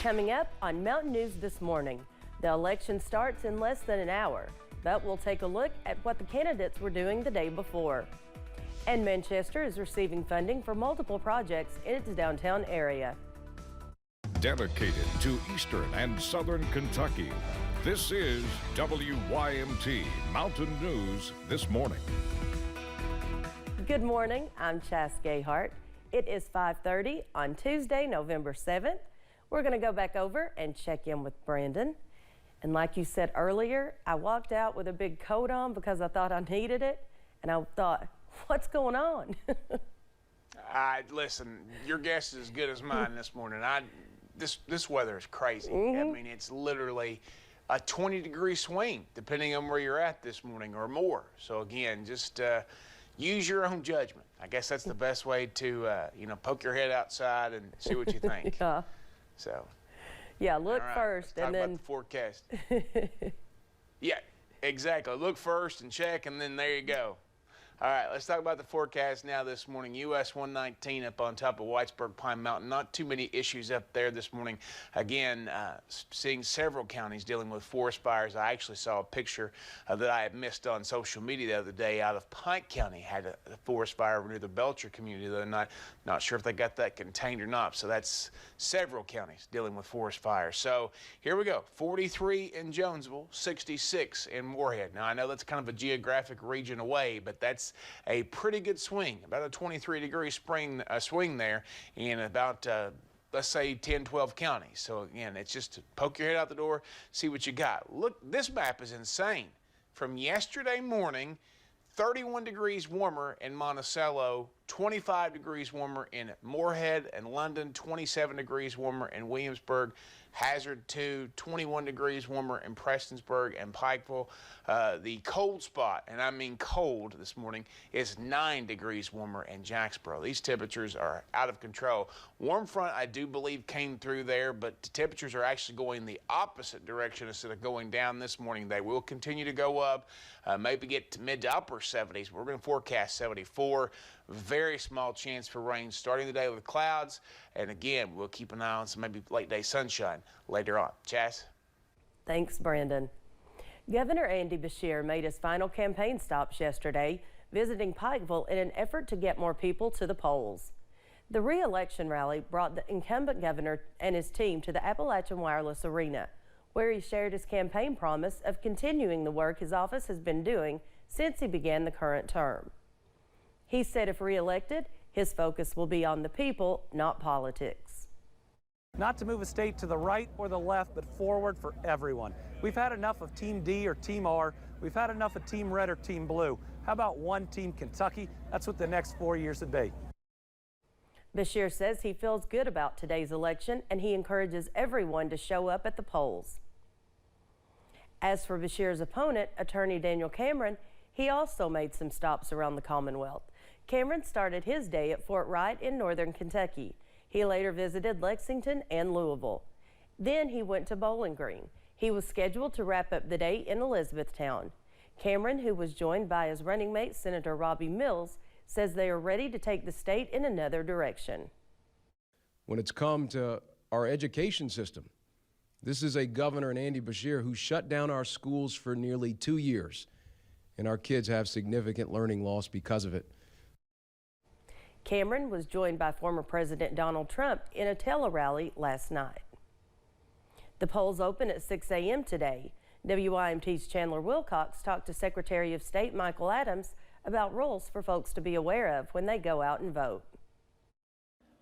Coming up on Mountain News this morning, the election starts in less than an hour, but we'll take a look at what the candidates were doing the day before. And Manchester is receiving funding for multiple projects in its downtown area. Dedicated to Eastern and Southern Kentucky, this is WYMT Mountain News This Morning. Good morning, I'm Chas Gayhart. It is 5:30 on Tuesday, November 7th. We're going to go back over and check in with Brandon. And like you said earlier, I walked out with a big coat on because I thought I needed it. And I thought, what's going on? Listen, your guess is as good as mine this morning. This weather is crazy. I mean, it's literally a 20-degree swing, depending on where you're at this morning or more. So again, just use your own judgment. I guess that's the best way to, poke your head outside and see what you think. Yeah. So. Yeah, look right, first let's and talk then. about the forecast. Yeah, exactly. Look first and check, and then there you go. All right, let's talk about the forecast now this morning. US 119 up on top of Whitesburg Pine Mountain. Not too many issues up there this morning. Again, seeing several counties dealing with forest fires. I actually saw a picture that I had missed on social media the other day out of Pike County. Had a forest fire near the Belcher community the other night. Not sure if they got that contained or not. So that's several counties dealing with forest fires. So here we go. 43 in Jonesville, 66 in Moorhead. Now, I know that's kind of a geographic region away, but that's a pretty good swing, about a 23-degree swing there in about, let's say, 10, 12 counties. So, again, it's just to poke your head out the door, see what you got. Look, this map is insane. From yesterday morning, 31 degrees warmer in Monticello, 25 degrees warmer in Moorhead and London, 27 degrees warmer in Williamsburg, Hazard 2, 21 degrees warmer in Prestonsburg and Pikeville. The cold spot, and I mean cold this morning, is 9 degrees warmer in Jacksboro. These temperatures are out of control. Warm front, I do believe, came through there, but the temperatures are actually going the opposite direction instead of going down this morning. They will continue to go up, maybe get to mid to upper 70s. We're going to forecast 74. Very small chance for rain starting the day with clouds. And again, we'll keep an eye on some maybe late day sunshine later on. Chas? Thanks, Brandon. Governor Andy Beshear made his final campaign stops yesterday, visiting Pikeville in an effort to get more people to the polls. The re-election rally brought the incumbent governor and his team to the Appalachian Wireless Arena, where he shared his campaign promise of continuing the work his office has been doing since he began the current term. He said if re-elected, his focus will be on the people, not politics. Not to move a state to the right or the left, but forward for everyone. We've had enough of Team D or Team R. We've had enough of Team Red or Team Blue. How about one Team Kentucky? That's what the next 4 years would be. Beshear says he feels good about today's election, and he encourages everyone to show up at the polls. As for Beshear's opponent, Attorney Daniel Cameron, he also made some stops around the Commonwealth. Cameron started his day at Fort Wright in northern Kentucky. He later visited Lexington and Louisville. Then he went to Bowling Green. He was scheduled to wrap up the day in Elizabethtown. Cameron, who was joined by his running mate, Senator Robbie Mills, says they are ready to take the state in another direction. When it's come to our education system, this is a governor in Andy Beshear who shut down our schools for nearly 2 years, and our kids have significant learning loss because of it. Cameron was joined by former President Donald Trump in a tele-rally last night. The polls open at 6 a.m. today. WYMT's Chandler Wilcox talked to Secretary of State Michael Adams about rules for folks to be aware of when they go out and vote.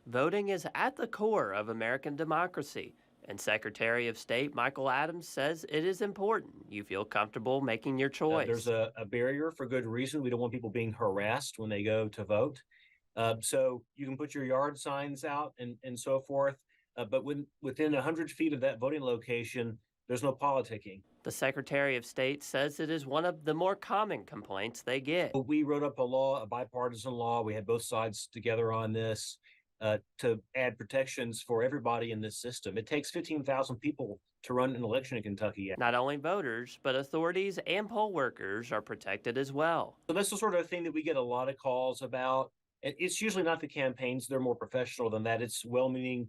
Voting is at the core of American democracy, and Secretary of State Michael Adams says it is important you feel comfortable making your choice. There's a barrier for good reason. We don't want people being harassed when they go to vote. So you can put your yard signs out and so forth, but within 100 feet of that voting location, there's no politicking. The Secretary of State says it is one of the more common complaints they get. We wrote up a law, a bipartisan law. We had both sides together on this to add protections for everybody in this system. It takes 15,000 people to run an election in Kentucky. Not only voters, but authorities and poll workers are protected as well. So that's the sort of thing that we get a lot of calls about. It's usually not the campaigns. They're more professional than that. It's well-meaning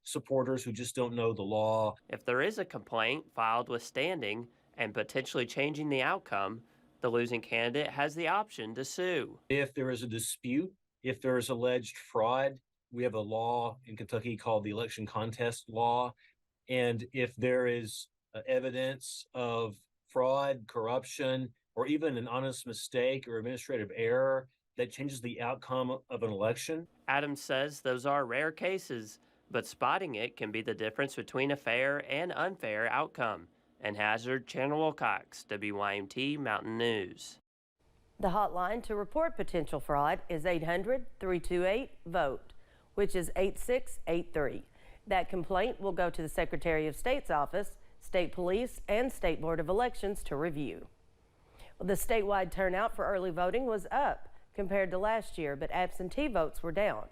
supporters who just don't know the law. If there is a complaint filed with standing and potentially changing the outcome, the losing candidate has the option to sue. If there is a dispute, if there is alleged fraud, we have a law in Kentucky called the election contest law. And if there is evidence of fraud, corruption, or even an honest mistake or administrative error that changes the outcome of an election. Adams says those are rare cases, but spotting it can be the difference between a fair and unfair outcome. And Hazard, Chandler Wilcox, WYMT Mountain News. The hotline to report potential fraud is 800-328-VOTE, which is 8683. That complaint will go to the Secretary of State's office, State Police, and State Board of Elections to review. Well, the statewide turnout for early voting was up compared to last year, but absentee votes were down.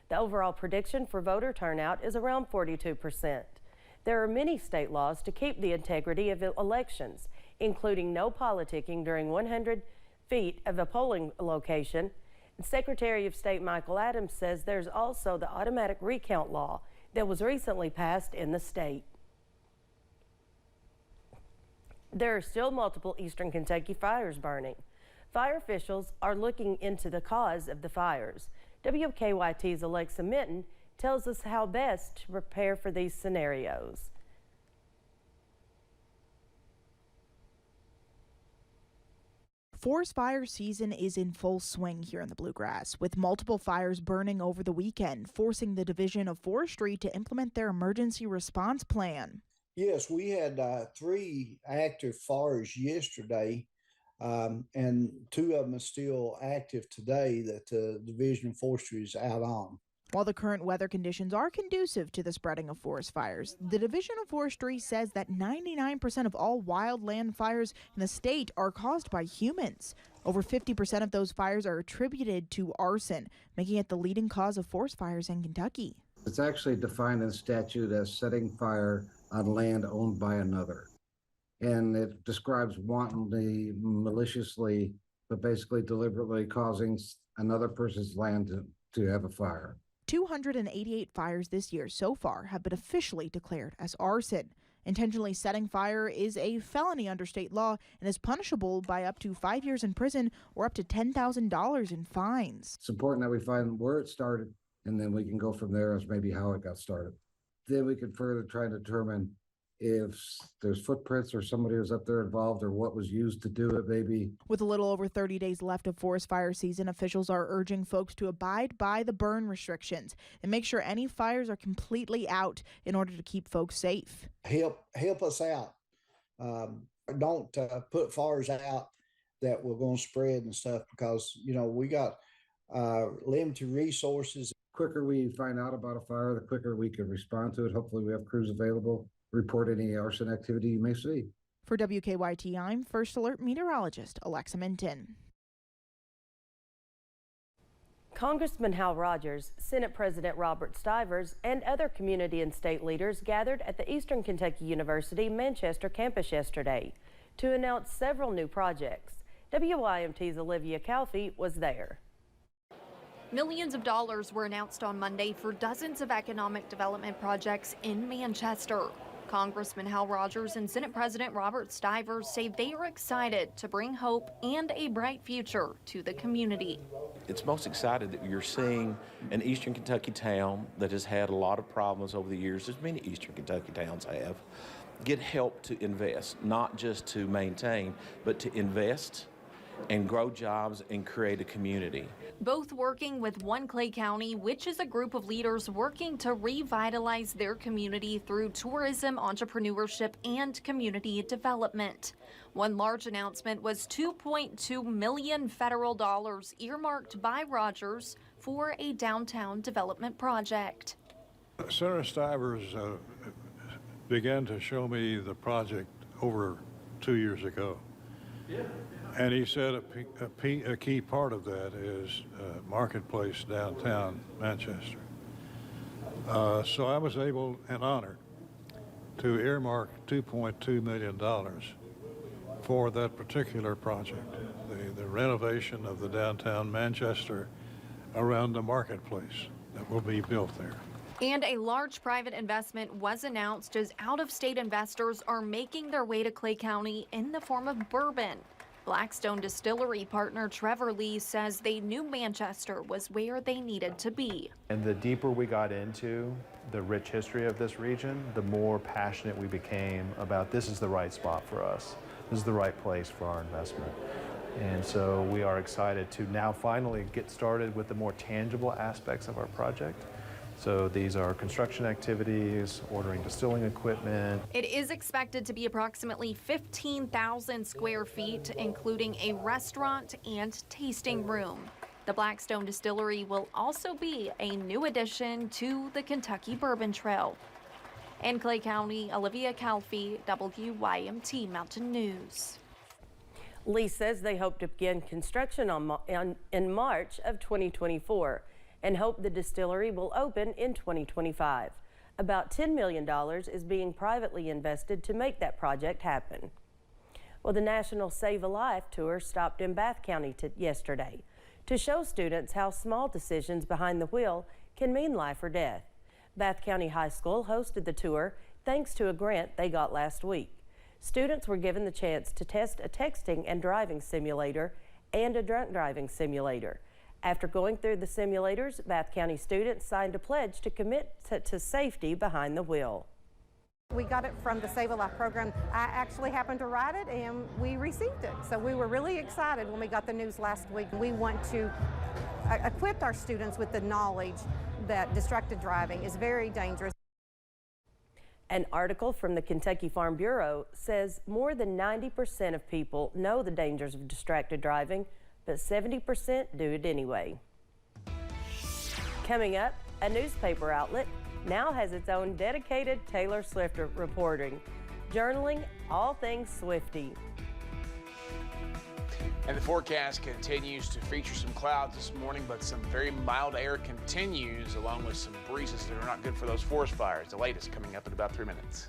The overall prediction for voter turnout is around 42%. There are many state laws to keep the integrity of elections, including no politicking during 100 feet of a polling location. And Secretary of State Michael Adams says there's also the automatic recount law that was recently passed in the state. There are still multiple eastern Kentucky fires burning. Fire officials are looking into the cause of the fires. WKYT's Alexa Minton tells us how best to prepare for these scenarios. Forest fire season is in full swing here in the Bluegrass, with multiple fires burning over the weekend, forcing the Division of Forestry to implement their emergency response plan. Yes, we had 3 active fires yesterday, and 2 of them are still active today that the Division of Forestry is out on. While the current weather conditions are conducive to the spreading of forest fires, the Division of Forestry says that 99% of all wildland fires in the state are caused by humans. Over 50% of those fires are attributed to arson, making it the leading cause of forest fires in Kentucky. It's actually defined in statute as setting fire on land owned by another. And it describes wantonly, maliciously, but basically deliberately causing another person's land to have a fire. 288 fires this year so far have been officially declared as arson. Intentionally setting fire is a felony under state law and is punishable by up to 5 years in prison or up to $10,000 in fines. It's important that we find where it started, and then we can go from there as maybe how it got started. Then we can further try to determine if there's footprints or somebody was up there involved or what was used to do it, maybe. With a little over 30 days left of forest fire season, officials are urging folks to abide by the burn restrictions and make sure any fires are completely out in order to keep folks safe. Help us out. Don't put fires out that we're going to spread and stuff, because, you know, we got limited resources. The quicker we find out about a fire, the quicker we can respond to it. Hopefully we have crews available. Report any arson activity you may see. For WKYT, I'm First Alert meteorologist Alexa Minton. Congressman Hal Rogers, Senate President Robert Stivers, and other community and state leaders gathered at the Eastern Kentucky University Manchester campus yesterday to announce several new projects. WYMT's Olivia Calfee was there. Millions of dollars were announced on Monday for dozens of economic development projects in Manchester. Congressman Hal Rogers and Senate President Robert Stivers say they are excited to bring hope and a bright future to the community. It's most excited that you're seeing an Eastern Kentucky town that has had a lot of problems over the years, as many Eastern Kentucky towns have, get help to invest, not just to maintain, but to invest and grow jobs and create a community. Both working with One Clay County, which is a group of leaders working to revitalize their community through tourism, entrepreneurship, and community development. One large announcement was $2.2 million federal dollars earmarked by Rogers for a downtown development project. Senator Stivers began to show me the project over 2 years ago. Yeah. And he said a key part of that is Marketplace downtown Manchester. So I was able and honored to earmark $2.2 million for that particular project, the renovation of the downtown Manchester around the Marketplace that will be built there. And a large private investment was announced as out-of-state investors are making their way to Clay County in the form of bourbon. Blackstone Distillery partner Trevor Lee says they knew Manchester was where they needed to be. And the deeper we got into the rich history of this region, the more passionate we became about this is the right spot for us. This is the right place for our investment. And so we are excited to now finally get started with the more tangible aspects of our project. So these are construction activities, ordering distilling equipment. It is expected to be approximately 15,000 square feet, including a restaurant and tasting room. The Blackstone Distillery will also be a new addition to the Kentucky Bourbon Trail. In Clay County, Olivia Calfee, WYMT Mountain News. Lee says they hope to begin construction in March of 2024 and hope the distillery will open in 2025. About $10 million is being privately invested to make that project happen. Well, the National Save a Life Tour stopped in Bath County yesterday to show students how small decisions behind the wheel can mean life or death. Bath County High School hosted the tour thanks to a grant they got last week. Students were given the chance to test a texting and driving simulator and a drunk driving simulator. After going through the simulators, Bath County students signed a pledge to commit to safety behind the wheel. We got it from the Save a Life program. I actually happened to write it and we received it. So we were really excited when we got the news last week. We want to equip our students with the knowledge that distracted driving is very dangerous. An article from the Kentucky Farm Bureau says more than 90% of people know the dangers of distracted driving, but 70% do it anyway. Coming up, a newspaper outlet now has its own dedicated Taylor Swift reporting, journaling all things Swiftie. And the forecast continues to feature some clouds this morning, but some very mild air continues along with some breezes that are not good for those forest fires. The latest coming up in about 3 minutes.